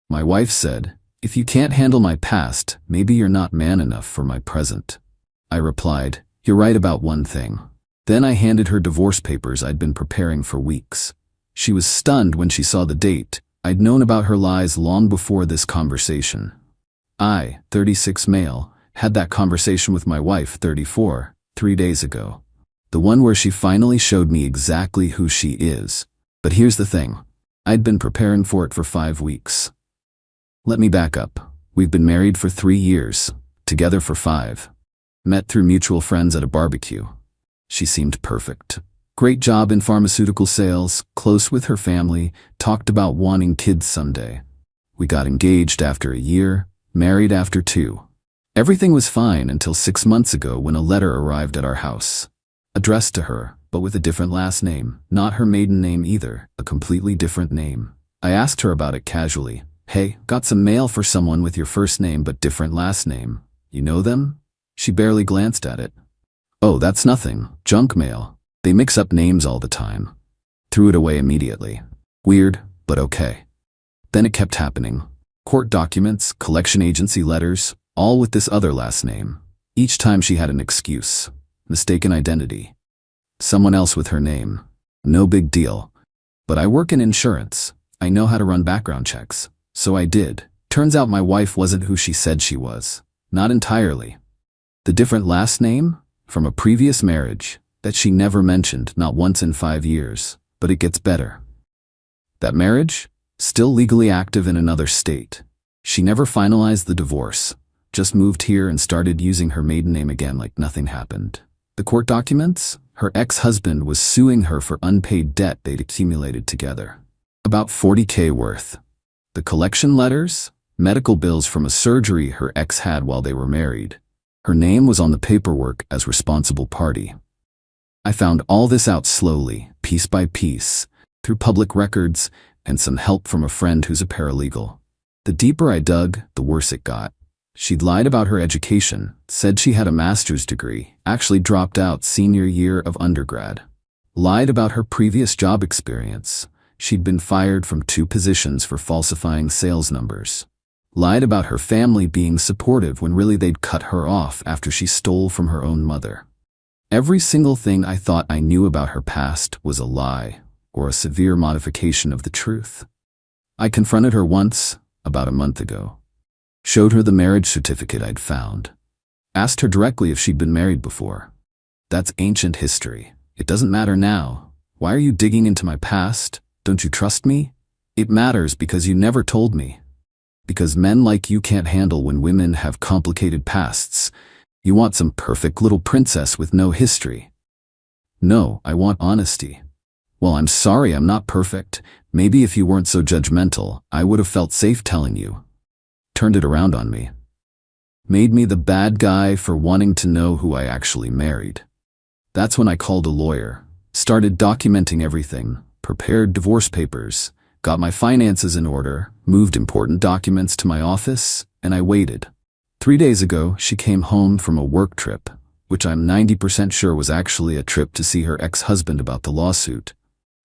My wife said, "If you can't handle my past, maybe you're not man enough for my present." I replied, "You're right about one thing." Then I handed her divorce papers I'd been preparing for weeks. She was stunned when she saw the date. I'd known about her lies long before this conversation. I, 36 male, had that conversation with my wife, 34, 3 days ago. The one where she finally showed me exactly who she is. But here's the thing. I'd been preparing for it for 5 weeks. Let me back up. We've been married for 3 years, together for 5. Met through mutual friends at a barbecue. She seemed perfect. Great job in pharmaceutical sales, close with her family, talked about wanting kids someday. We got engaged after a year, married after 2. Everything was fine until 6 months ago when a letter arrived at our house. Addressed to her, but with a different last name, not her maiden name either, a completely different name. I asked her about it casually. "Hey, got some mail for someone with your first name but different last name. You know them?" She barely glanced at it. "Oh, that's nothing. Junk mail. They mix up names all the time." Threw it away immediately. Weird, but okay. Then it kept happening. Court documents, collection agency letters, all with this other last name. Each time she had an excuse. Mistaken identity. Someone else with her name. No big deal. But I work in insurance. I know how to run background checks. So I did. Turns out my wife wasn't who she said she was. Not entirely. The different last name? From a previous marriage that she never mentioned, not once in 5 years. But it gets better. That marriage? Still legally active in another state. She never finalized the divorce. Just moved here and started using her maiden name again like nothing happened. The court documents? Her ex-husband was suing her for unpaid debt they'd accumulated together. About $40K worth. The collection letters? Medical bills from a surgery her ex had while they were married. Her name was on the paperwork as responsible party. I found all this out slowly, piece by piece, through public records and some help from a friend who's a paralegal. The deeper I dug, the worse it got. She'd lied about her education, said she had a master's degree, actually dropped out senior year of undergrad. Lied about her previous job experience. She'd been fired from 2 positions for falsifying sales numbers. Lied about her family being supportive when really they'd cut her off after she stole from her own mother. Every single thing I thought I knew about her past was a lie, or a severe modification of the truth. I confronted her once, about a month ago. Showed her the marriage certificate I'd found. Asked her directly if she'd been married before. That's ancient history. It doesn't matter now. Why are you digging into my past? Don't you trust me? It matters because you never told me. Because men like you can't handle when women have complicated pasts. You want some perfect little princess with no history. No, I want honesty. Well, I'm sorry I'm not perfect. Maybe if you weren't so judgmental, I would have felt safe telling you. Turned it around on me. Made me the bad guy for wanting to know who I actually married. That's when I called a lawyer, started documenting everything, prepared divorce papers, got my finances in order, moved important documents to my office, and I waited. 3 days ago, she came home from a work trip, which I'm 90% sure was actually a trip to see her ex-husband about the lawsuit.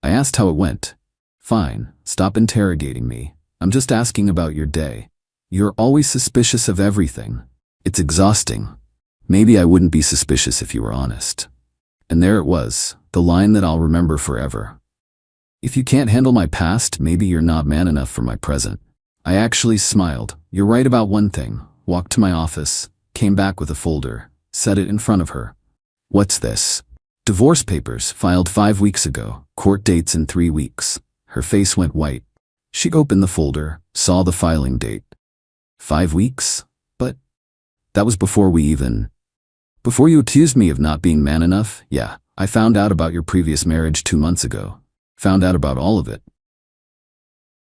I asked how it went. "Fine, stop interrogating me. I'm just asking about your day. You're always suspicious of everything. It's exhausting. Maybe I wouldn't be suspicious if you were honest." And there it was, the line that I'll remember forever. "If you can't handle my past, maybe you're not man enough for my present." I actually smiled. "You're right about one thing." Walked to my office, came back with a folder, set it in front of her. "What's this?" "Divorce papers, filed 5 weeks ago. Court dates in 3 weeks. Her face went white. She opened the folder, saw the filing date. 5 weeks? But that was before before you accused me of not being man enough. Yeah, I found out about your previous marriage 2 months ago. Found out about all of it.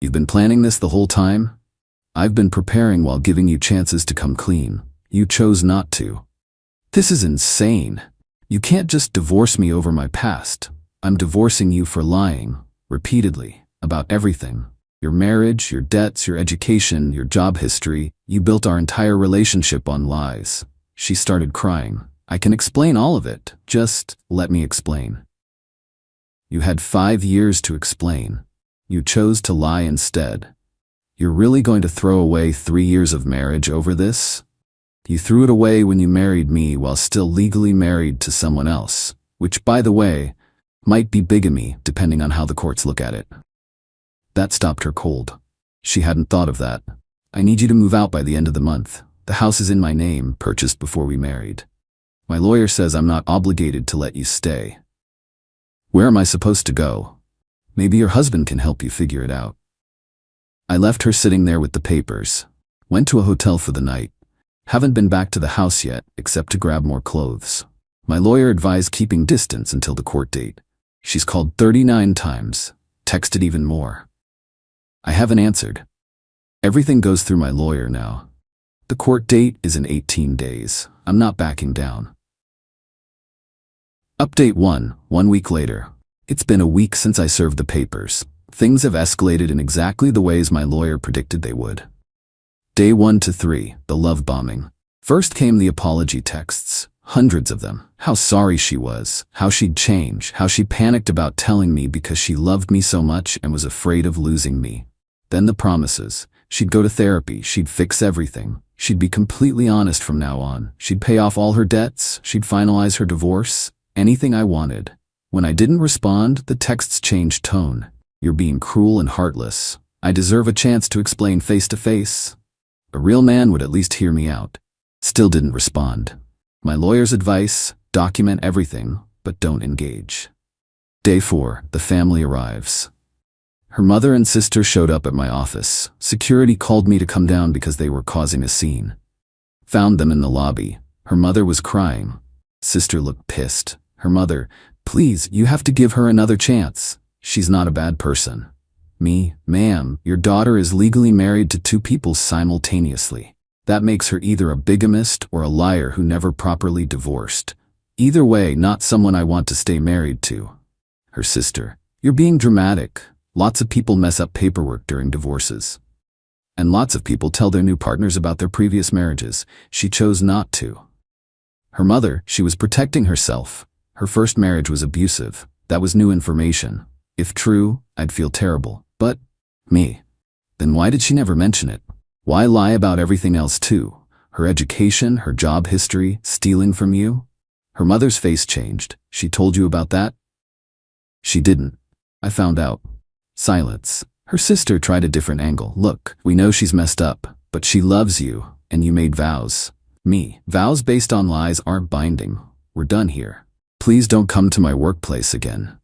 You've been planning this the whole time? I've been preparing while giving you chances to come clean. You chose not to. This is insane. You can't just divorce me over my past. I'm divorcing you for lying, repeatedly, about everything. Your marriage, your debts, your education, your job history. You built our entire relationship on lies." She started crying. "I can explain all of it. Just let me explain." "You had 5 years to explain. You chose to lie instead. You're really going to throw away 3 years of marriage over this? You threw it away when you married me while still legally married to someone else, which, by the way, might be bigamy depending on how the courts look at it. That stopped her cold. She hadn't thought of that. I need you to move out by the end of the month. The house is in my name, purchased before we married. My lawyer says I'm not obligated to let you stay. Where am I supposed to go? Maybe your husband can help you figure it out. I left her sitting there with the papers. Went to a hotel for the night. Haven't been back to the house yet, except to grab more clothes. My lawyer advised keeping distance until the court date. She's called 39 times, texted even more. I haven't answered. Everything goes through my lawyer now. The court date is in 18 days. I'm not backing down. Update 1, 1 week later. It's been a week since I served the papers. Things have escalated in exactly the ways my lawyer predicted they would. Day 1 to 3, the love bombing. First came the apology texts, hundreds of them. How sorry she was, how she'd change, how she panicked about telling me because she loved me so much and was afraid of losing me. Then the promises. She'd go to therapy, she'd fix everything. She'd be completely honest from now on. She'd pay off all her debts, she'd finalize her divorce, anything I wanted. When I didn't respond, the texts changed tone. You're being cruel and heartless. I deserve a chance to explain face to face. A real man would at least hear me out. Still didn't respond. My lawyer's advice, document everything, but don't engage. Day 4, the family arrives. Her mother and sister showed up at my office. Security called me to come down because they were causing a scene. Found them in the lobby. Her mother was crying. Sister looked pissed. Her mother, please, you have to give her another chance. She's not a bad person. Me, ma'am, your daughter is legally married to 2 people simultaneously. That makes her either a bigamist or a liar who never properly divorced. Either way, not someone I want to stay married to. Her sister, you're being dramatic. Lots of people mess up paperwork during divorces. And lots of people tell their new partners about their previous marriages. She chose not to. Her mother, she was protecting herself. Her first marriage was abusive. That was new information. If true, I'd feel terrible. But, me. Then why did she never mention it? Why lie about everything else too? Her education, her job history, stealing from you? Her mother's face changed. She told you about that? She didn't. I found out. Silence. Her sister tried a different angle. Look, we know she's messed up, but she loves you, and you made vows. Me. Vows based on lies aren't binding. We're done here. Please don't come to my workplace again.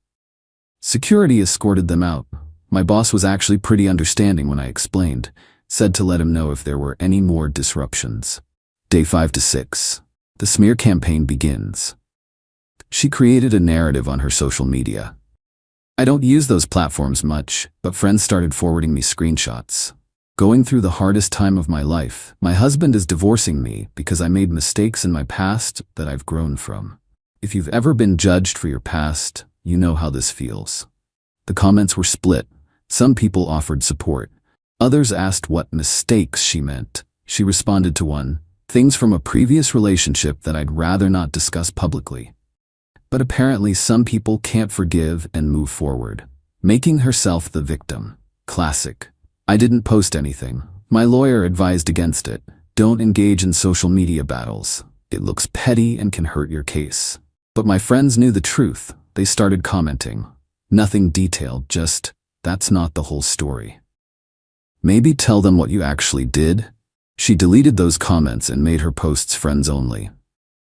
Security escorted them out. My boss was actually pretty understanding when I explained, said to let him know if there were any more disruptions. Day 5 to 6. The smear campaign begins. She created a narrative on her social media. I don't use those platforms much, but friends started forwarding me screenshots. Going through the hardest time of my life, my husband is divorcing me because I made mistakes in my past that I've grown from. If you've ever been judged for your past, you know how this feels. The comments were split. Some people offered support. Others asked what mistakes she meant. She responded to one, things from a previous relationship that I'd rather not discuss publicly. But apparently some people can't forgive and move forward, making herself the victim. Classic. I didn't post anything. My lawyer advised against it. Don't engage in social media battles. It looks petty and can hurt your case. But my friends knew the truth. They started commenting. Nothing detailed, just, that's not the whole story. Maybe tell them what you actually did. She deleted those comments and made her posts friends only.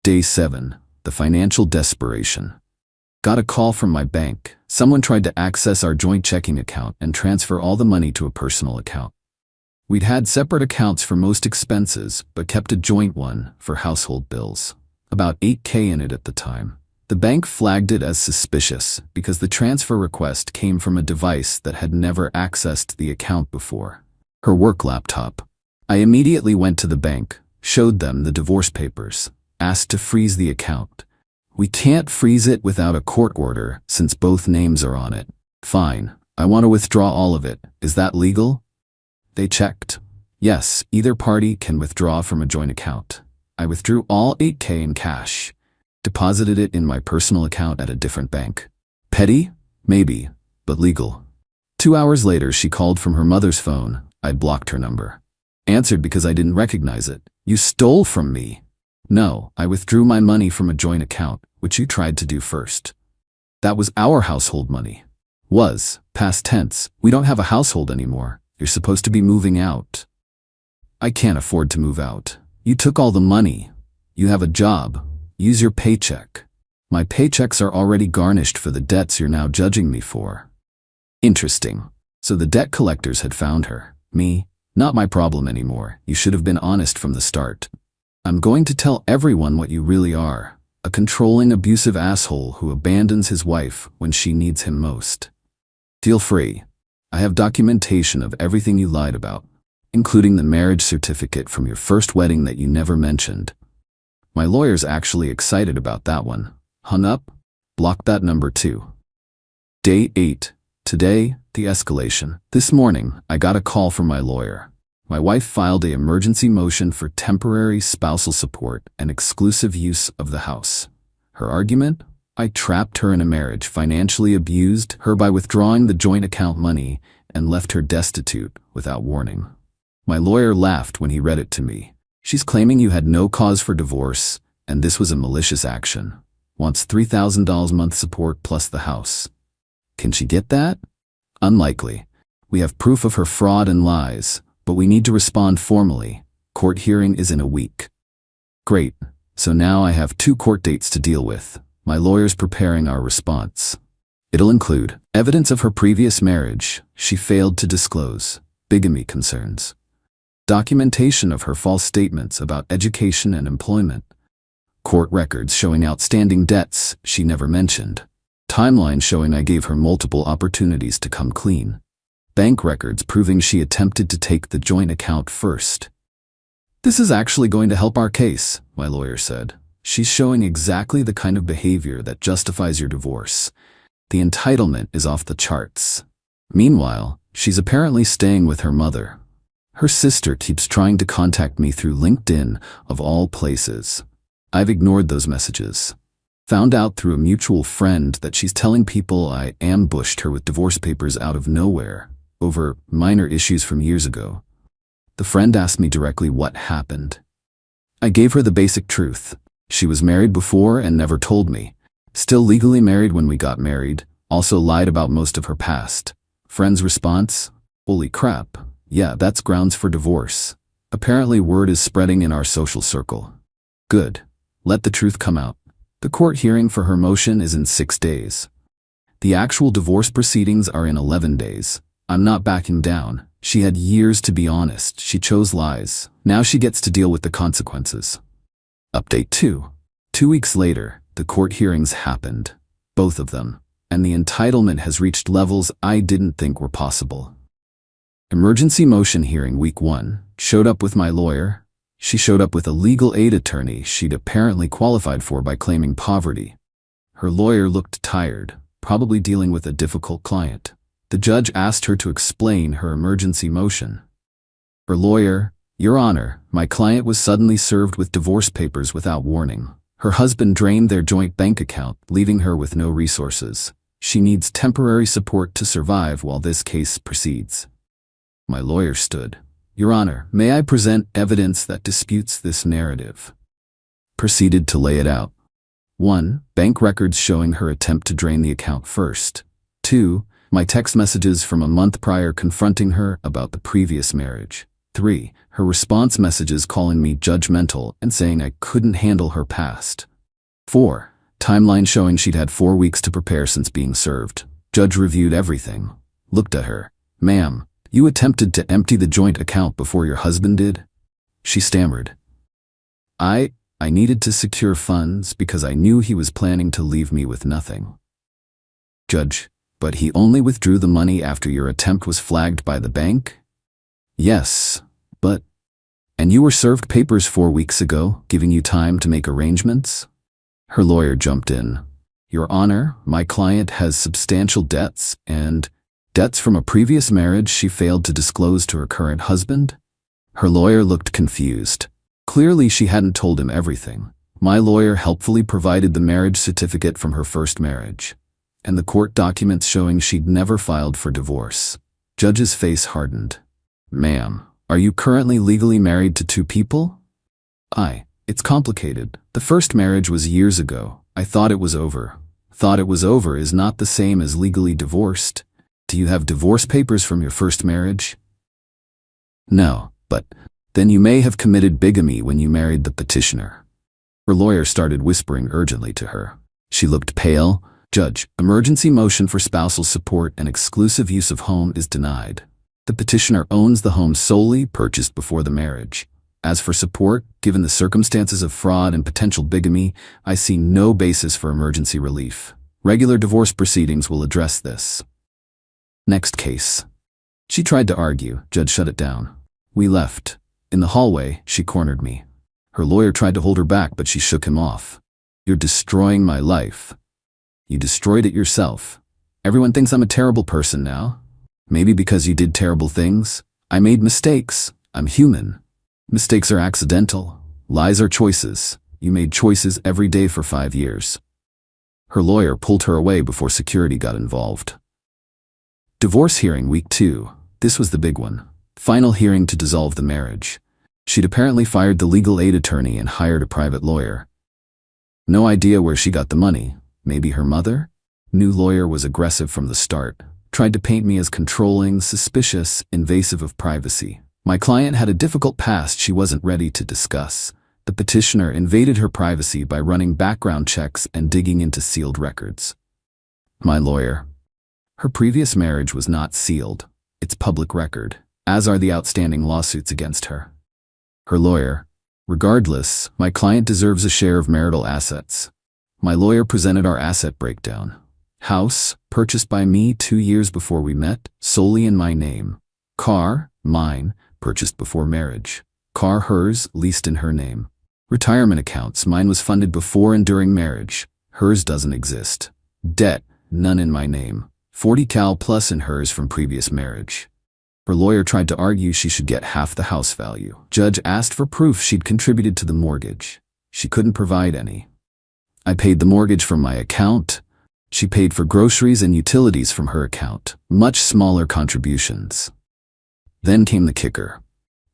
Day 7. The financial desperation. Got a call from my bank. Someone tried to access our joint checking account and transfer all the money to a personal account. We'd had separate accounts for most expenses, but kept a joint one for household bills. About $8,000 in it at the time. The bank flagged it as suspicious because the transfer request came from a device that had never accessed the account before. Her work laptop. I immediately went to the bank, showed them the divorce papers, asked to freeze the account. We can't freeze it without a court order since both names are on it. Fine, I want to withdraw all of it. Is that legal? They checked. Yes, either party can withdraw from a joint account. I withdrew all $8,000 in cash. Deposited it in my personal account at a different bank. Petty? Maybe, but legal. 2 hours later, she called from her mother's phone, I blocked her number. Answered because I didn't recognize it. You stole from me. No, I withdrew my money from a joint account, which you tried to do first. That was our household money. Was, past tense, we don't have a household anymore. You're supposed to be moving out. I can't afford to move out. You took all the money. You have a job. Use your paycheck. My paychecks are already garnished for the debts you're now judging me for. Interesting. So the debt collectors had found her. Me? Not my problem anymore. You should have been honest from the start. I'm going to tell everyone what you really are. A controlling, abusive asshole who abandons his wife when she needs him most. Feel free. I have documentation of everything you lied about, including the marriage certificate from your first wedding that you never mentioned. My lawyer's actually excited about that one. Hung up? Blocked that number too. Day 8. Today, the escalation. This morning, I got a call from my lawyer. My wife filed an emergency motion for temporary spousal support and exclusive use of the house. Her argument? I trapped her in a marriage, financially abused her by withdrawing the joint account money, and left her destitute without warning. My lawyer laughed when he read it to me. She's claiming you had no cause for divorce, and this was a malicious action. Wants $3,000 a month support plus the house. Can she get that? Unlikely. We have proof of her fraud and lies, but we need to respond formally. Court hearing is in a week. Great. So now I have 2 court dates to deal with. My lawyer's preparing our response. It'll include evidence of her previous marriage she failed to disclose, bigamy concerns, documentation of her false statements about education and employment, court records showing outstanding debts she never mentioned, timeline showing I gave her multiple opportunities to come clean, bank records proving she attempted to take the joint account first. This is actually going to help our case, my lawyer said. She's showing exactly the kind of behavior that justifies your divorce. The entitlement is off the charts. Meanwhile, she's apparently staying with her mother. Her sister keeps trying to contact me through LinkedIn, of all places. I've ignored those messages. Found out through a mutual friend that she's telling people I ambushed her with divorce papers out of nowhere, over minor issues from years ago. The friend asked me directly what happened. I gave her the basic truth. She was married before and never told me. Still legally married when we got married, also lied about most of her past. Friend's response? Holy crap. Yeah, that's grounds for divorce. Apparently word is spreading in our social circle. Good. Let the truth come out. The court hearing for her motion is in 6 days. The actual divorce proceedings are in 11 days. I'm not backing down. She had years to be honest. She chose lies. Now she gets to deal with the consequences. Update 2. 2 weeks later, the court hearings happened. Both of them. And the entitlement has reached levels I didn't think were possible. Emergency motion hearing week 1. Showed up with my lawyer. She showed up with a legal aid attorney she'd apparently qualified for by claiming poverty. Her lawyer looked tired, probably dealing with a difficult client. The judge asked her to explain her emergency motion. Her lawyer, Your Honor, my client was suddenly served with divorce papers without warning. Her husband drained their joint bank account, leaving her with no resources. She needs temporary support to survive while this case proceeds. My lawyer stood. Your Honor, may I present evidence that disputes this narrative? Proceeded to lay it out. 1. Bank records showing her attempt to drain the account first. 2. My text messages from a month prior confronting her about the previous marriage. 3. Her response messages calling me judgmental and saying I couldn't handle her past. 4. Timeline showing she'd had 4 weeks to prepare since being served. Judge reviewed everything. Looked at her. Ma'am, you attempted to empty the joint account before your husband did? She stammered. I needed to secure funds because I knew he was planning to leave me with nothing. Judge, but he only withdrew the money after your attempt was flagged by the bank? Yes, but... And you were served papers 4 weeks ago, giving you time to make arrangements? Her lawyer jumped in. Your Honor, my client has substantial debts and debts from a previous marriage she failed to disclose to her current husband? Her lawyer looked confused. Clearly she hadn't told him everything. My lawyer helpfully provided the marriage certificate from her first marriage, and the court documents showing she'd never filed for divorce. Judge's face hardened. Ma'am, are you currently legally married to two people? It's complicated. The first marriage was years ago. I thought it was over. Thought it was over is not the same as legally divorced. Do you have divorce papers from your first marriage? No, but then you may have committed bigamy when you married the petitioner. Her lawyer started whispering urgently to her. She looked pale. Judge, emergency motion for spousal support and exclusive use of home is denied. The petitioner owns the home solely purchased before the marriage. As for support, given the circumstances of fraud and potential bigamy, I see no basis for emergency relief. Regular divorce proceedings will address this. Next case. She tried to argue. Judge shut it down. We left. In the hallway, she cornered me. Her lawyer tried to hold her back, but she shook him off. You're destroying my life. You destroyed it yourself. Everyone thinks I'm a terrible person now. Maybe because you did terrible things. I made mistakes. I'm human. Mistakes are accidental. Lies are choices. You made choices every day for 5 years. Her lawyer pulled her away before security got involved. Divorce hearing week 2. This was the big one. Final hearing to dissolve the marriage. She'd apparently fired the legal aid attorney and hired a private lawyer. No idea where she got the money. Maybe her mother? New lawyer was aggressive from the start. Tried to paint me as controlling, suspicious, invasive of privacy. My client had a difficult past she wasn't ready to discuss. The petitioner invaded her privacy by running background checks and digging into sealed records. My lawyer. Her previous marriage was not sealed. It's public record, as are the outstanding lawsuits against her. Her lawyer. Regardless, my client deserves a share of marital assets. My lawyer presented our asset breakdown. House, purchased by me 2 years before we met, solely in my name. Car, mine, purchased before marriage. Car hers, leased in her name. Retirement accounts, mine was funded before and during marriage. Hers doesn't exist. Debt, none in my name. 40 cal plus in hers from previous marriage. Her lawyer tried to argue she should get half the house value. Judge asked for proof she'd contributed to the mortgage. She couldn't provide any. I paid the mortgage from my account. She paid for groceries and utilities from her account. Much smaller contributions. Then came the kicker.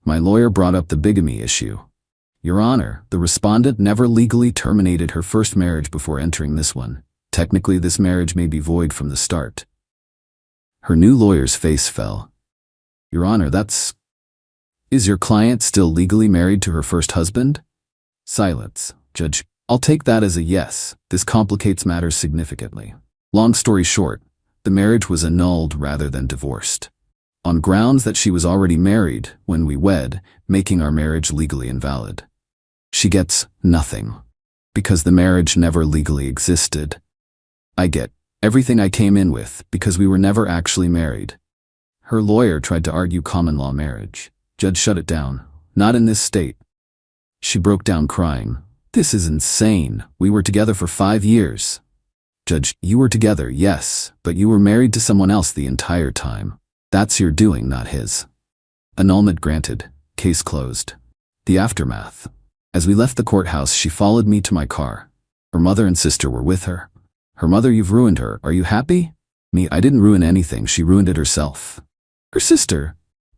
My lawyer brought up the bigamy issue. Your Honor, the respondent never legally terminated her first marriage before entering this one. Technically, this marriage may be void from the start. Her new lawyer's face fell. Your Honor, Is your client still legally married to her first husband? Silence. Judge, I'll take that as a yes. This complicates matters significantly. Long story short, the marriage was annulled rather than divorced. On grounds that she was already married when we wed, making our marriage legally invalid. She gets nothing, because the marriage never legally existed. I get everything I came in with because we were never actually married. Her lawyer tried to argue common law marriage. Judge shut it down. Not in this state. She broke down crying. This is insane. We were together for 5 years. Judge, you were together, yes, but you were married to someone else the entire time. That's your doing, not his. Annulment granted. Case closed. The aftermath. As we left the courthouse, she followed me to my car. Her mother and sister were with her. Her mother, you've ruined her. Are you happy? Me, I didn't ruin anything. She ruined it herself. Her sister.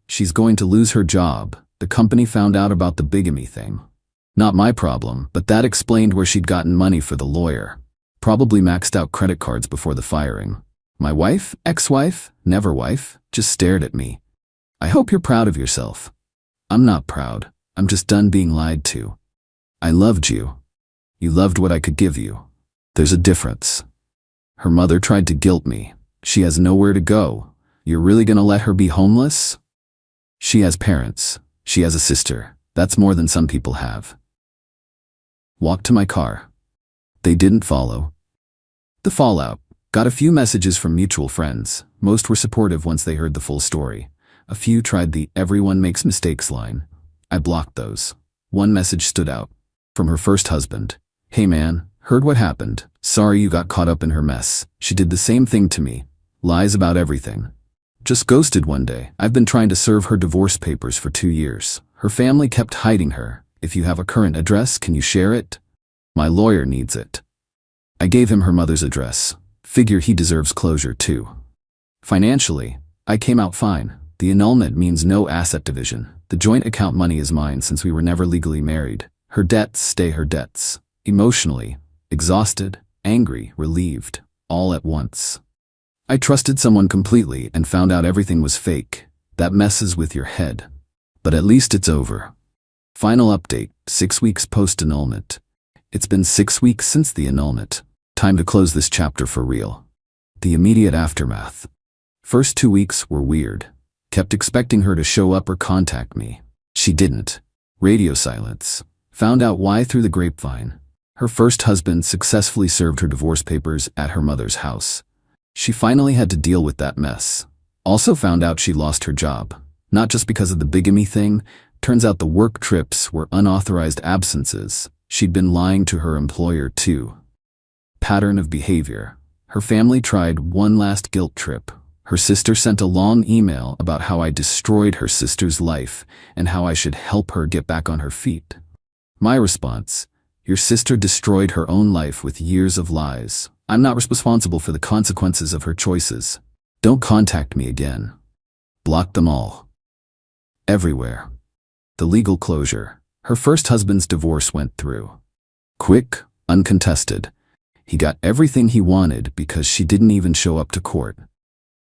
She's going to lose her job. The company found out about the bigamy thing. Not my problem, but that explained where she'd gotten money for the lawyer. Probably maxed out credit cards before the firing. My wife, ex-wife, never wife, just stared at me. I hope you're proud of yourself. I'm not proud. I'm just done being lied to. I loved you. You loved what I could give you. There's a difference. Her mother tried to guilt me. She has nowhere to go. You're really gonna let her be homeless? She has parents. She has a sister. That's more than some people have. Walked to my car. They didn't follow. The fallout. Got a few messages from mutual friends. Most were supportive once they heard the full story. A few tried the "everyone makes mistakes" line. I blocked those. One message stood out. From her first husband. Hey man, heard what happened. Sorry you got caught up in her mess. She did the same thing to me. Lies about everything. Just ghosted one day. I've been trying to serve her divorce papers for 2 years. Her family kept hiding her. If you have a current address, can you share it? My lawyer needs it. I gave him her mother's address. Figure he deserves closure too. Financially, I came out fine. The annulment means no asset division. The joint account money is mine since we were never legally married. Her debts stay her debts. Emotionally, exhausted, angry, relieved, all at once. I trusted someone completely and found out everything was fake. That messes with your head. But at least it's over. Final update, 6 weeks post-annulment. It's been 6 weeks since the annulment. Time to close this chapter for real. The immediate aftermath. First 2 weeks were weird. Kept expecting her to show up or contact me. She didn't. Radio silence. Found out why through the grapevine. Her first husband successfully served her divorce papers at her mother's house. She finally had to deal with that mess. Also found out she lost her job. Not just because of the bigamy thing. Turns out the work trips were unauthorized absences. She'd been lying to her employer too. Pattern of behavior. Her family tried one last guilt trip. Her sister sent a long email about how I destroyed her sister's life and how I should help her get back on her feet. My response, your sister destroyed her own life with years of lies. I'm not responsible for the consequences of her choices. Don't contact me again. Blocked them all. Everywhere. The legal closure. Her first husband's divorce went through. Quick, uncontested. He got everything he wanted because she didn't even show up to court.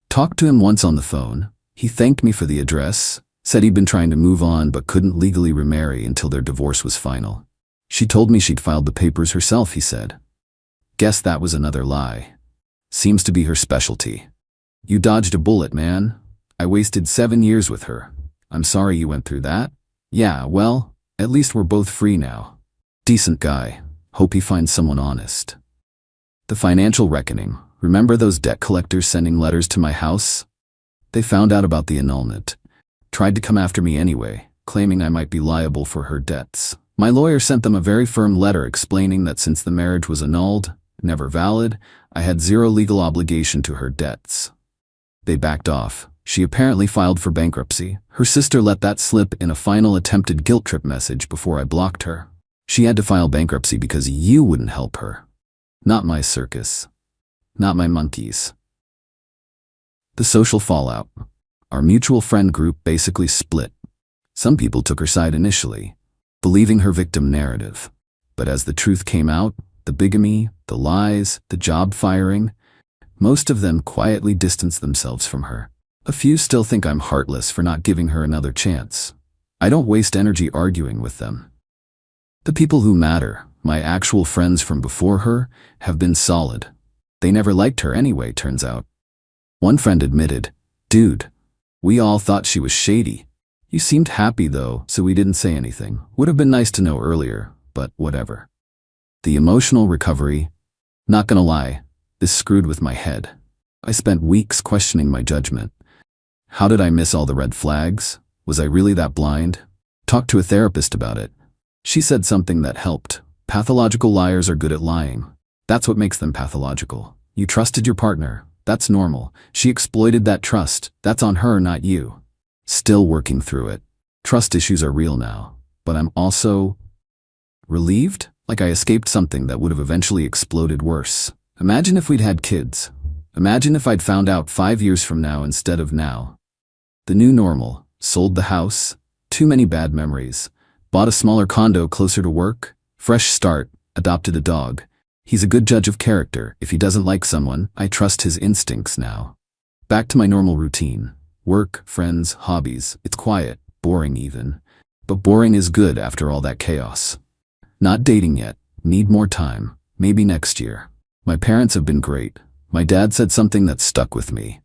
Talked to him once on the phone. He thanked me for the address, said he'd been trying to move on but couldn't legally remarry until their divorce was final. She told me she'd filed the papers herself, he said. Guess that was another lie. Seems to be her specialty. You dodged a bullet, man. I wasted 7 years with her. I'm sorry you went through that. Yeah, well, at least we're both free now. Decent guy. Hope he finds someone honest. The financial reckoning. Remember those debt collectors sending letters to my house? They found out about the annulment. Tried to come after me anyway, claiming I might be liable for her debts. My lawyer sent them a very firm letter explaining that since the marriage was annulled, never valid, I had zero legal obligation to her debts. They backed off. She apparently filed for bankruptcy. Her sister let that slip in a final attempted guilt trip message before I blocked her. She had to file bankruptcy because you wouldn't help her. Not my circus. Not my monkeys. The social fallout. Our mutual friend group basically split. Some people took her side initially, believing her victim narrative. But as the truth came out, the bigamy, the lies, the job firing, most of them quietly distanced themselves from her. A few still think I'm heartless for not giving her another chance. I don't waste energy arguing with them. The people who matter, my actual friends from before her, have been solid. They never liked her anyway, turns out. One friend admitted, "Dude, we all thought she was shady. You seemed happy though, so we didn't say anything. Would have been nice to know earlier, but whatever." The emotional recovery. Not gonna lie, this screwed with my head. I spent weeks questioning my judgment. How did I miss all the red flags? Was I really that blind? Talked to a therapist about it. She said something that helped. Pathological liars are good at lying. That's what makes them pathological. You trusted your partner. That's normal. She exploited that trust. That's on her, not you. Still working through it. Trust issues are real now. But I'm also relieved, like I escaped something that would have eventually exploded worse. Imagine if we'd had kids. Imagine if I'd found out 5 years from now instead of now. The new normal. Sold the house. Too many bad memories. Bought a smaller condo closer to work. Fresh start. Adopted a dog. He's a good judge of character. If he doesn't like someone, I trust his instincts now. Back to my normal routine. Work, friends, hobbies. It's quiet, boring even. But boring is good after all that chaos. Not dating yet. Need more time. Maybe next year. My parents have been great. My dad said something that stuck with me.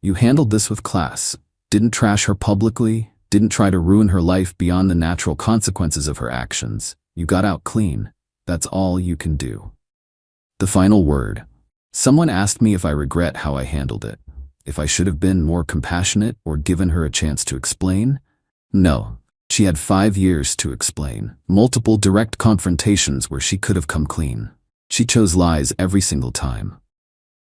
You handled this with class. Didn't trash her publicly. Didn't try to ruin her life beyond the natural consequences of her actions. You got out clean. That's all you can do. The final word. Someone asked me if I regret how I handled it. If I should have been more compassionate or given her a chance to explain? No. She had 5 years to explain. Multiple direct confrontations where she could have come clean. She chose lies every single time.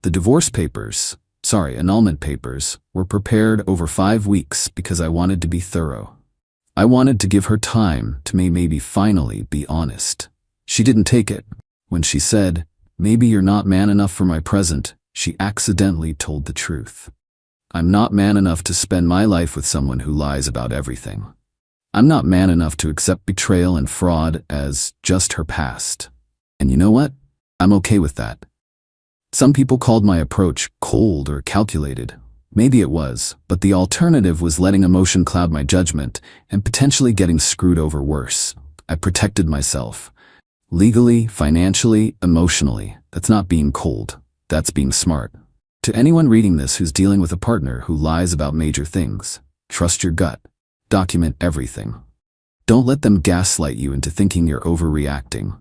The divorce papers, annulment papers, were prepared over 5 weeks because I wanted to be thorough. I wanted to give her time to maybe finally be honest. She didn't take it. When she said, "Maybe you're not man enough for my present," she accidentally told the truth. I'm not man enough to spend my life with someone who lies about everything. I'm not man enough to accept betrayal and fraud as just her past. And you know what? I'm okay with that. Some people called my approach cold or calculated. Maybe it was, but the alternative was letting emotion cloud my judgment and potentially getting screwed over worse. I protected myself. Legally, financially, emotionally. That's not being cold. That's being smart. To anyone reading this who's dealing with a partner who lies about major things, trust your gut. Document everything. Don't let them gaslight you into thinking you're overreacting.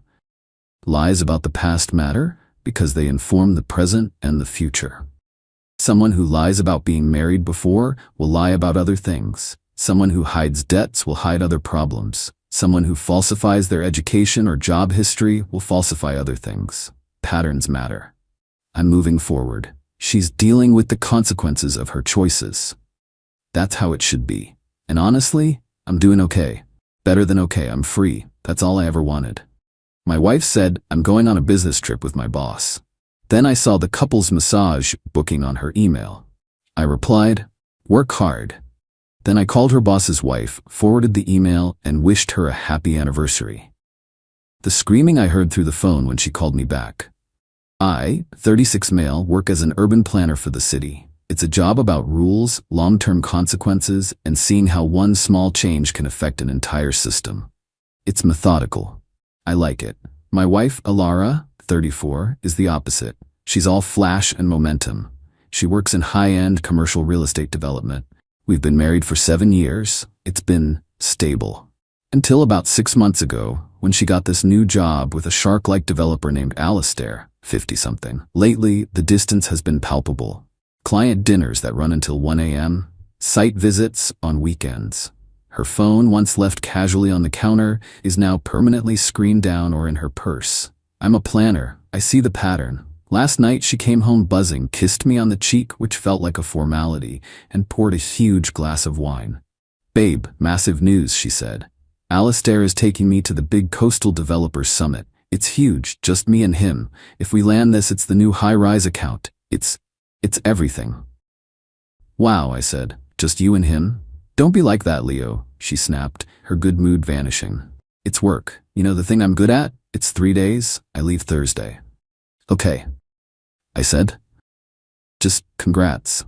Lies about the past matter because they inform the present and the future. Someone who lies about being married before will lie about other things. Someone who hides debts will hide other problems. Someone who falsifies their education or job history will falsify other things. Patterns matter. I'm moving forward. She's dealing with the consequences of her choices. That's how it should be. And honestly, I'm doing okay. Better than okay, I'm free. That's all I ever wanted. My wife said I'm going on a business trip with my boss. Then I saw the couple's massage booking on her email. I replied, "Work hard." Then I called her boss's wife, forwarded the email, and wished her a happy anniversary. The screaming I heard through the phone when she called me back. I, 36 male, work as an urban planner for the city. It's a job about rules, long-term consequences, and seeing how one small change can affect an entire system. It's methodical. I like it. My wife, Alara, 34, is the opposite. She's all flash and momentum. She works in high-end commercial real estate development. We've been married for 7 years. It's been stable. Until about 6 months ago, when she got this new job with a shark-like developer named Alistair, 50-something. Lately, the distance has been palpable. Client dinners that run until 1 a.m., site visits on weekends. Her phone, once left casually on the counter, is now permanently screened down or in her purse. I'm a planner. I see the pattern. Last night she came home buzzing, kissed me on the cheek, which felt like a formality, and poured a huge glass of wine. "Babe, massive news," she said. "Alistair is taking me to the big coastal developers summit. It's huge, just me and him. If we land this, it's the new high-rise account. It's everything." "Wow," I said. "Just you and him?" "Don't be like that, Leo," she snapped, her good mood vanishing. "It's work. You know the thing I'm good at? It's 3 days. I leave Thursday." "Okay," I said. "Just congrats."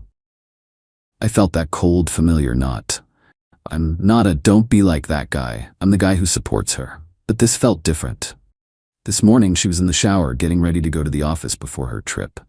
I felt that cold, familiar knot. I'm not a don't be like that guy. I'm the guy who supports her. But this felt different. This morning she was in the shower getting ready to go to the office before her trip.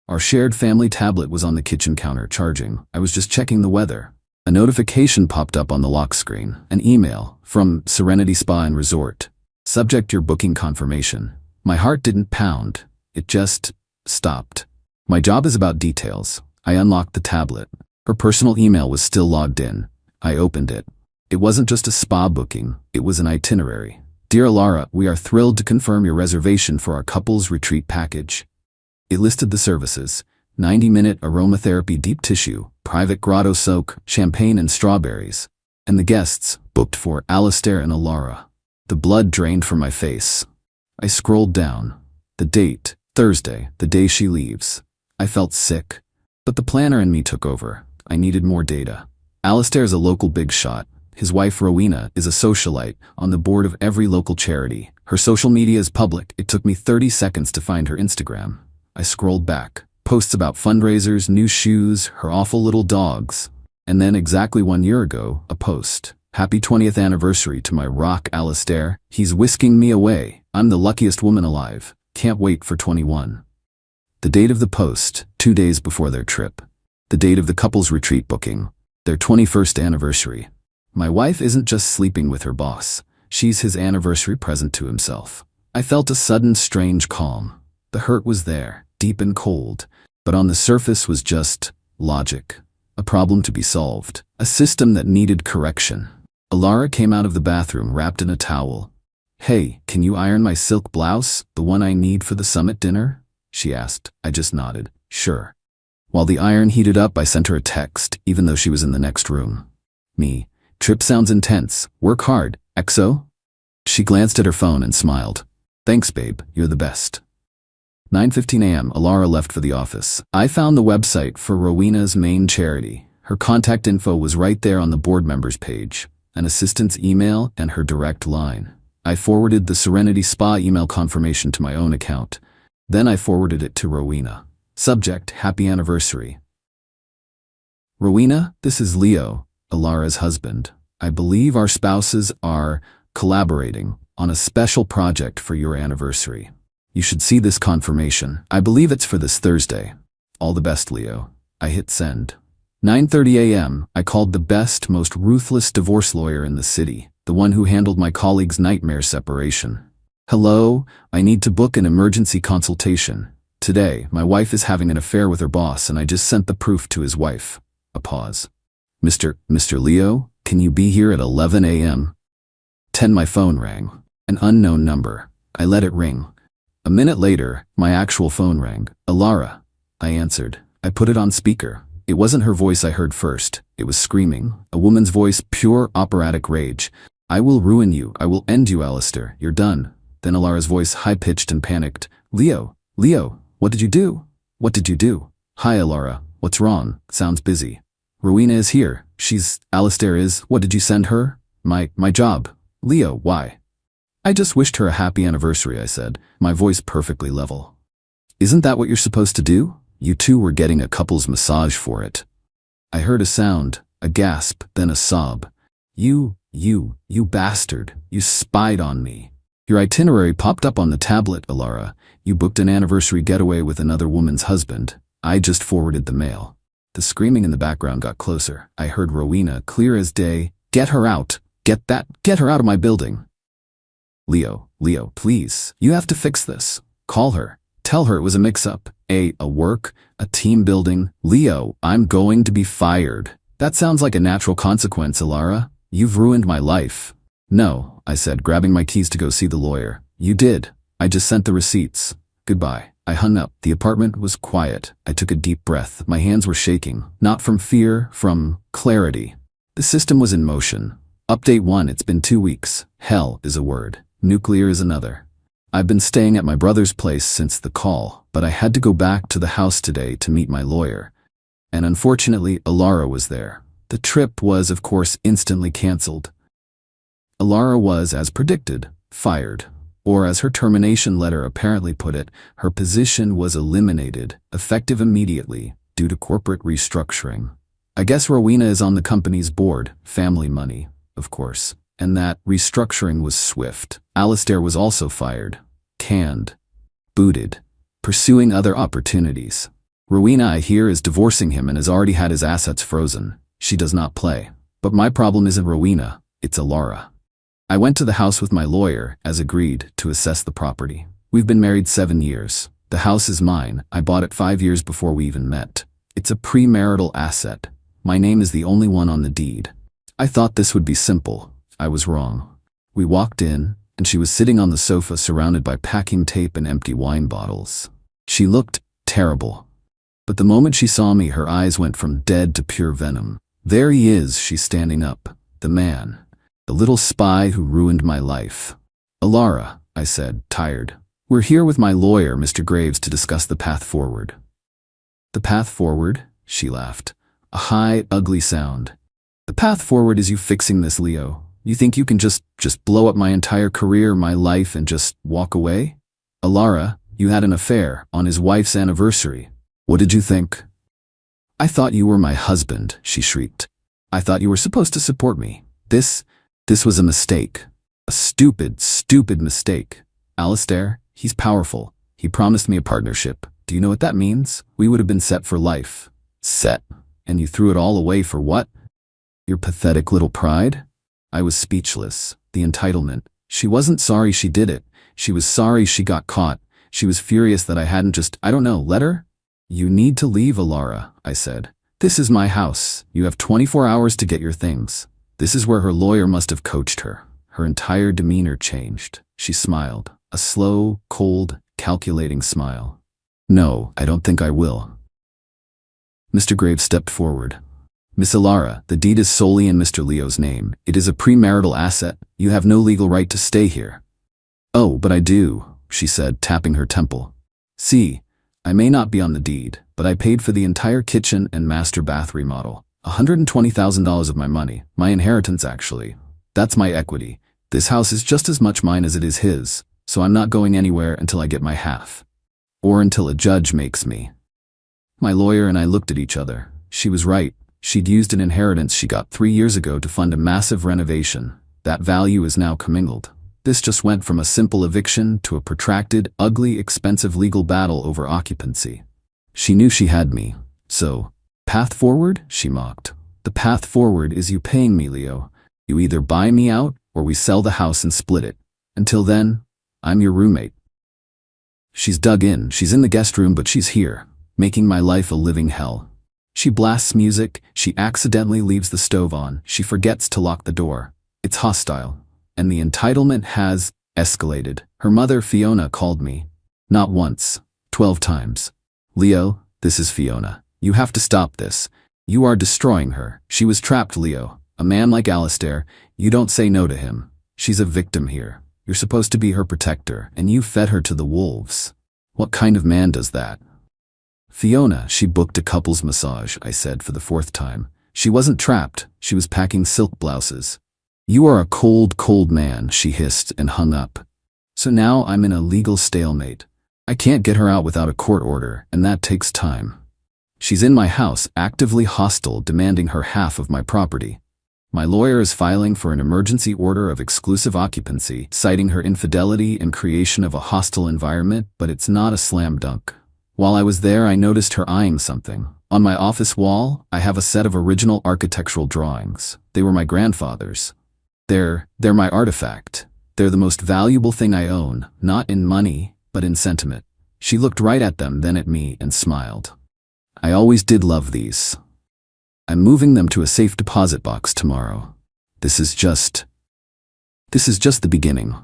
Our shared family tablet was on the kitchen counter charging. I was just checking the weather. A notification popped up on the lock screen. An email from Serenity Spa and Resort. Subject: your booking confirmation. My heart didn't pound. It just stopped. My job is about details. I unlocked the tablet. Her personal email was still logged in. I opened it. It wasn't just a spa booking. It was an itinerary. "Dear Alara, we are thrilled to confirm your reservation for our couples retreat package." It listed the services: 90-minute aromatherapy deep tissue, private grotto soak, champagne and strawberries. And the guests, booked for Alistair and Alara. The blood drained from my face. I scrolled down. The date, Thursday, the day she leaves. I felt sick. But the planner in me took over. I needed more data. Alistair is a local big shot. His wife, Rowena, is a socialite on the board of every local charity. Her social media is public. It took me 30 seconds to find her Instagram. I scrolled back. Posts about fundraisers, new shoes, her awful little dogs. And then exactly 1 year ago, a post. "Happy 20th anniversary to my rock, Alistair. He's whisking me away. I'm the luckiest woman alive. Can't wait for 21. The date of the post, 2 days before their trip. The date of the couple's retreat booking, their 21st anniversary. My wife isn't just sleeping with her boss. She's his anniversary present to himself. I felt a sudden strange calm. The hurt was there, deep and cold, but on the surface was just logic. A problem to be solved. A system that needed correction. Alara came out of the bathroom wrapped in a towel. "Hey, can you iron my silk blouse, the one I need for the summit dinner?" she asked. I just nodded. "Sure." While the iron heated up, I sent her a text, even though she was in the next room. Me. "Trip sounds intense. Work hard. XO?" She glanced at her phone and smiled. "Thanks, babe. You're the best." 9:15 a.m. Alara left for the office. I found the website for Rowena's main charity. Her contact info was right there on the board members page, an assistant's email and her direct line. I forwarded the Serenity Spa email confirmation to my own account. Then I forwarded it to Rowena. Subject, Happy Anniversary. Rowena, this is Leo, Alara's husband. I believe our spouses are collaborating on a special project for your anniversary. You should see this confirmation. I believe it's for this Thursday. All the best, Leo. I hit send. 9:30 a.m. I called the best, most ruthless divorce lawyer in the city, the one who handled my colleague's nightmare separation. Hello, I need to book an emergency consultation. Today, my wife is having an affair with her boss and I just sent the proof to his wife. A pause. Mr. Leo, can you be here at 11 a.m.? 10. My phone rang. An unknown number. I let it ring. A minute later, my actual phone rang. Alara. I answered. I put it on speaker. It wasn't her voice I heard first. It was screaming. A woman's voice, pure operatic rage. I will ruin you. I will end you, Alistair. You're done. Then Alara's voice, high-pitched and panicked. Leo, what did you do? What did you do? Hi, Alara. What's wrong? Sounds busy. Rowena is here. Alistair is. What did you send her? My job. Leo, why? I just wished her a happy anniversary, I said, my voice perfectly level. Isn't that what you're supposed to do? You two were getting a couple's massage for it. I heard a sound, a gasp, then a sob. You bastard. You spied on me. Your itinerary popped up on the tablet, Alara. You booked an anniversary getaway with another woman's husband. I just forwarded the mail. The screaming in the background got closer. I heard Rowena, clear as day. Get her out. Get her out of my building. Leo, please. You have to fix this. Call her. Tell her it was a mix-up. A team building. Leo, I'm going to be fired. That sounds like a natural consequence, Alara. You've ruined my life. No, I said, grabbing my keys to go see the lawyer. You did. I just sent the receipts. Goodbye. I hung up. The apartment was quiet. I took a deep breath. My hands were shaking. Not from fear, from clarity. The system was in motion. Update 1, it's been 2 weeks. Hell is a word. Nuclear is another. I've been staying at my brother's place since the call, but I had to go back to the house today to meet my lawyer. And unfortunately, Alara was there. The trip was, of course, instantly canceled. Alara was, as predicted, fired. Or as her termination letter apparently put it, her position was eliminated, effective immediately, due to corporate restructuring. I guess Rowena is on the company's board, family money, of course. And that restructuring was swift. Alistair was also fired, canned, booted, pursuing other opportunities. Rowena, I hear, is divorcing him and has already had his assets frozen. She does not play. But my problem isn't Rowena, it's Alara. I went to the house with my lawyer, as agreed, to assess the property. We've been married 7 years. The house is mine. I bought it 5 years before we even met. It's a premarital asset. My name is the only one on the deed. I thought this would be simple. I was wrong. We walked in, and she was sitting on the sofa surrounded by packing tape and empty wine bottles. She looked terrible. But the moment she saw me, her eyes went from dead to pure venom. There he is, she's standing up. The man. The little spy who ruined my life. Alara, I said, tired. We're here with my lawyer, Mr. Graves, to discuss the path forward. The path forward? She laughed. A high, ugly sound. The path forward is you fixing this, Leo. You think you can just blow up my entire career, my life, and just walk away? Alara, you had an affair on his wife's anniversary. What did you think? I thought you were my husband, she shrieked. I thought you were supposed to support me. This was a mistake. A stupid mistake. Alistair, he's powerful. He promised me a partnership. Do you know what that means? We would have been set for life. Set. And you threw it all away for what? Your pathetic little pride? I was speechless. The entitlement. She wasn't sorry she did it. She was sorry she got caught. She was furious that I hadn't just, let her? You need to leave, Alara, I said. This is my house. You have 24 hours to get your things. This is where her lawyer must have coached her. Her entire demeanor changed. She smiled. A slow, cold, calculating smile. No, I don't think I will. Mr. Graves stepped forward. Miss Alara, the deed is solely in Mr. Leo's name. It is a premarital asset. You have no legal right to stay here. Oh, but I do, she said, tapping her temple. See, I may not be on the deed, but I paid for the entire kitchen and master bath remodel. $120,000 of my money, my inheritance actually. That's my equity. This house is just as much mine as it is his, so I'm not going anywhere until I get my half. Or until a judge makes me. My lawyer and I looked at each other. She was right. She'd used an inheritance she got 3 years ago to fund a massive renovation. That value is now commingled. This just went from a simple eviction to a protracted, ugly, expensive legal battle over occupancy. She knew she had me. So, path forward? She mocked. The path forward is you paying me, Leo. You either buy me out, or we sell the house and split it. Until then, I'm your roommate. She's dug in. She's in the guest room, but she's here, making my life a living hell. She blasts music. She accidentally leaves the stove on. She forgets to lock the door. It's hostile. And the entitlement has escalated. Her mother, Fiona, called me. Not once, 12 times. Leo, this is Fiona. You have to stop this. You are destroying her. She was trapped, Leo. A man like Alistair, you don't say no to him. She's a victim here. You're supposed to be her protector, and you fed her to the wolves. What kind of man does that? Fiona, she booked a couples massage, I said for the 4th time. She wasn't trapped. She was packing silk blouses. You are a cold, cold man, she hissed and hung up. So now I'm in a legal stalemate. I can't get her out without a court order, and that takes time. She's in my house, actively hostile, demanding her half of my property. My lawyer is filing for an emergency order of exclusive occupancy, citing her infidelity and creation of a hostile environment, but it's not a slam dunk. While I was there, I noticed her eyeing something. On my office wall, I have a set of original architectural drawings. They were my grandfather's. They're my artifact. They're the most valuable thing I own, not in money, but in sentiment. She looked right at them, then at me, and smiled. I always did love these. I'm moving them to a safe deposit box tomorrow. This is just the beginning.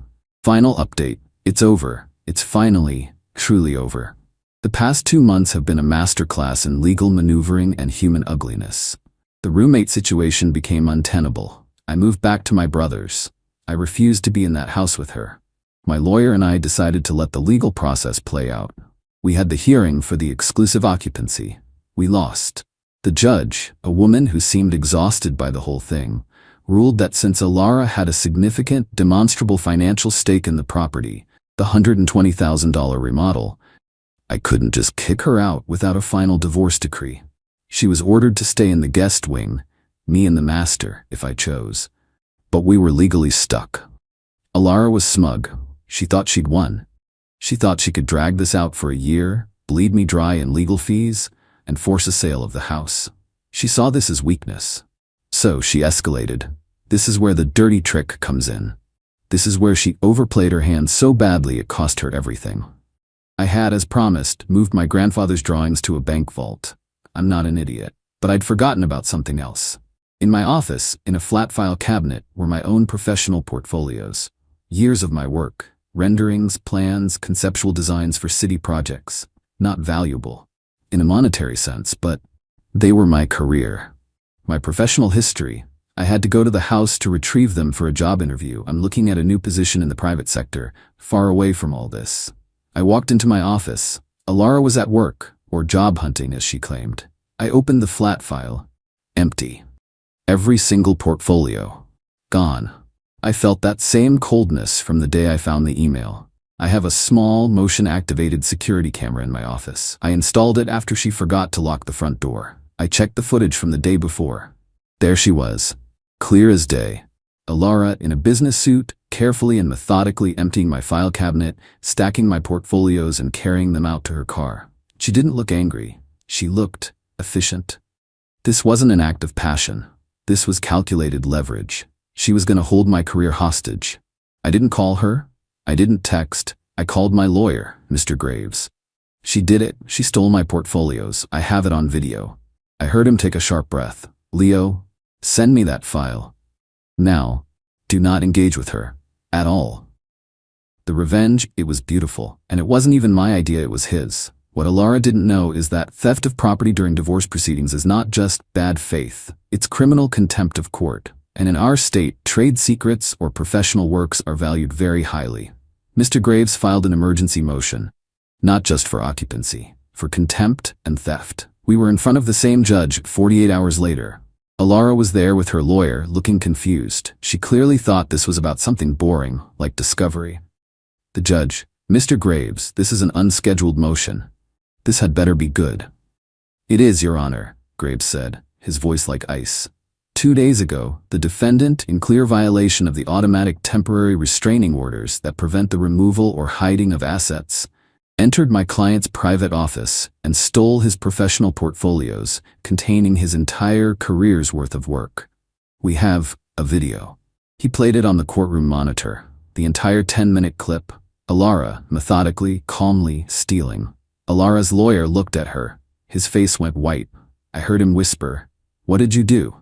Final update. It's over. It's finally, truly over. The past 2 months have been a masterclass in legal maneuvering and human ugliness. The roommate situation became untenable. I moved back to my brother's. I refused to be in that house with her. My lawyer and I decided to let the legal process play out. We had the hearing for the exclusive occupancy. We lost. The judge, a woman who seemed exhausted by the whole thing, ruled that since Alara had a significant, demonstrable financial stake in the property, the $120,000 remodel, I couldn't just kick her out without a final divorce decree. She was ordered to stay in the guest wing, me and the master, if I chose. But we were legally stuck. Alara was smug. She thought she'd won. She thought she could drag this out for a year, bleed me dry in legal fees, and force a sale of the house. She saw this as weakness. So she escalated. This is where the dirty trick comes in. This is where she overplayed her hand so badly it cost her everything. I had, as promised, moved my grandfather's drawings to a bank vault. I'm not an idiot, but I'd forgotten about something else. In my office, in a flat file cabinet, were my own professional portfolios. Years of my work, renderings, plans, conceptual designs for city projects. Not valuable in a monetary sense, but they were my career. My professional history. I had to go to the house to retrieve them for a job interview. I'm looking at a new position in the private sector, far away from all this. I walked into my office. Alara was at work, or job hunting as she claimed. I opened the flat file. Empty. Every single portfolio. Gone. I felt that same coldness from the day I found the email. I have a small, motion-activated security camera in my office. I installed it after she forgot to lock the front door. I checked the footage from the day before. There she was. Clear as day. Alara, in a business suit, carefully and methodically emptying my file cabinet, stacking my portfolios and carrying them out to her car. She didn't look angry. She looked efficient. This wasn't an act of passion. This was calculated leverage. She was going to hold my career hostage. I didn't call her. I didn't text. I called my lawyer, Mr. Graves. She did it. She stole my portfolios. I have it on video. I heard him take a sharp breath. Leo, send me that file. Now, do not engage with her. At all. The revenge, it was beautiful. And it wasn't even my idea, it was his. What Alara didn't know is that theft of property during divorce proceedings is not just bad faith. It's criminal contempt of court. And in our state, trade secrets or professional works are valued very highly. Mr. Graves filed an emergency motion. Not just for occupancy, for contempt and theft. We were in front of the same judge 48 hours later. Alara was there with her lawyer, looking confused. She clearly thought this was about something boring, like discovery. The judge, Mr. Graves, this is an unscheduled motion. This had better be good. It is, Your Honor, Graves said, his voice like ice. 2 days ago, the defendant, in clear violation of the automatic temporary restraining orders that prevent the removal or hiding of assets, entered my client's private office and stole his professional portfolios containing his entire career's worth of work. We have a video. He played it on the courtroom monitor, the entire 10-minute clip, Alara methodically, calmly stealing. Alara's lawyer looked at her. His face went white. I heard him whisper, "What did you do?"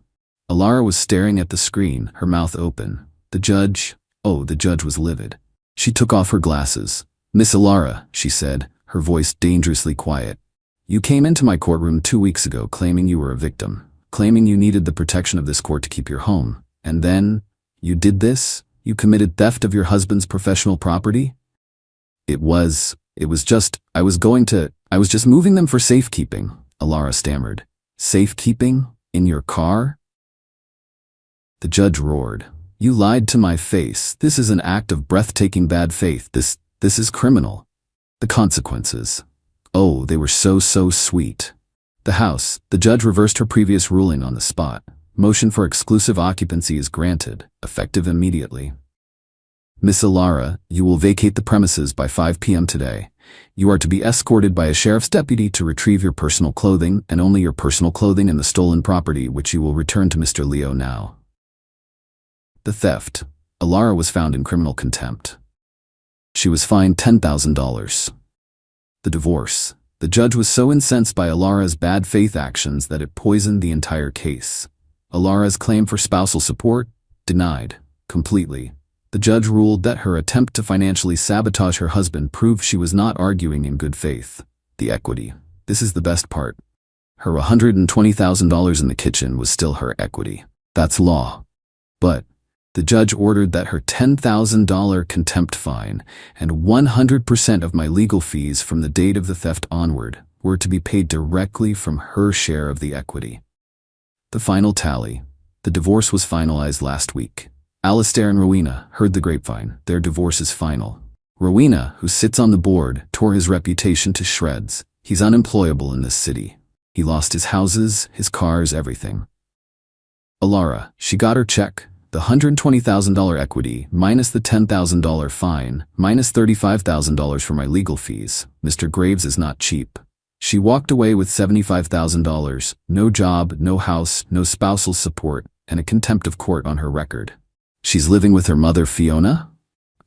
Alara was staring at the screen, her mouth open. The judge was livid. She took off her glasses. "Miss Alara," she said, her voice dangerously quiet. "You came into my courtroom 2 weeks ago claiming you were a victim, claiming you needed the protection of this court to keep your home. And then, you did this? You committed theft of your husband's professional property?" I was just moving them for safekeeping," Alara stammered. "Safekeeping? In your car?" The judge roared. "You lied to my face. This is an act of breathtaking bad faith. This is criminal." The consequences. Oh, they were so sweet. The House. The judge reversed her previous ruling on the spot. Motion for exclusive occupancy is granted, effective immediately. Miss Alara, you will vacate the premises by 5 p.m. today. You are to be escorted by a sheriff's deputy to retrieve your personal clothing, and only your personal clothing and the stolen property, which you will return to Mr. Leo now. The theft. Alara was found in criminal contempt. She was fined $10,000. The divorce. The judge was so incensed by Alara's bad faith actions that it poisoned the entire case. Alara's claim for spousal support? Denied. Completely. The judge ruled that her attempt to financially sabotage her husband proved she was not arguing in good faith. The equity. This is the best part. Her $120,000 in the kitchen was still her equity. That's law. But the judge ordered that her $10,000 contempt fine and 100% of my legal fees from the date of the theft onward were to be paid directly from her share of the equity. The final tally. The divorce was finalized last week. Alistair and Rowena heard the grapevine. Their divorce is final. Rowena, who sits on the board, tore his reputation to shreds. He's unemployable in this city. He lost his houses, his cars, everything. Alara, she got her check. The $120,000 equity, minus the $10,000 fine, minus $35,000 for my legal fees. Mr. Graves is not cheap. She walked away with $75,000, no job, no house, no spousal support, and a contempt of court on her record. She's living with her mother, Fiona?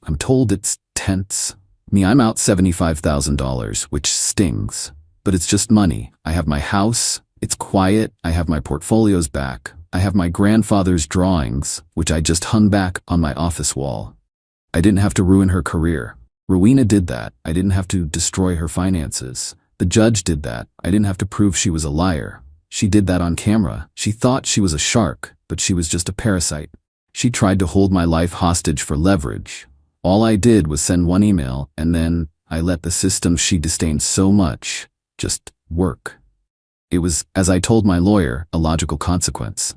I'm told it's tense. I'm out $75,000, which stings. But it's just money. I have my house. It's quiet. I have my portfolios back. I have my grandfather's drawings, which I just hung back on my office wall. I didn't have to ruin her career. Rowena did that. I didn't have to destroy her finances. The judge did that. I didn't have to prove she was a liar. She did that on camera. She thought she was a shark, but she was just a parasite. She tried to hold my life hostage for leverage. All I did was send one email, and then I let the system she disdained so much just work. It was, as I told my lawyer, a logical consequence.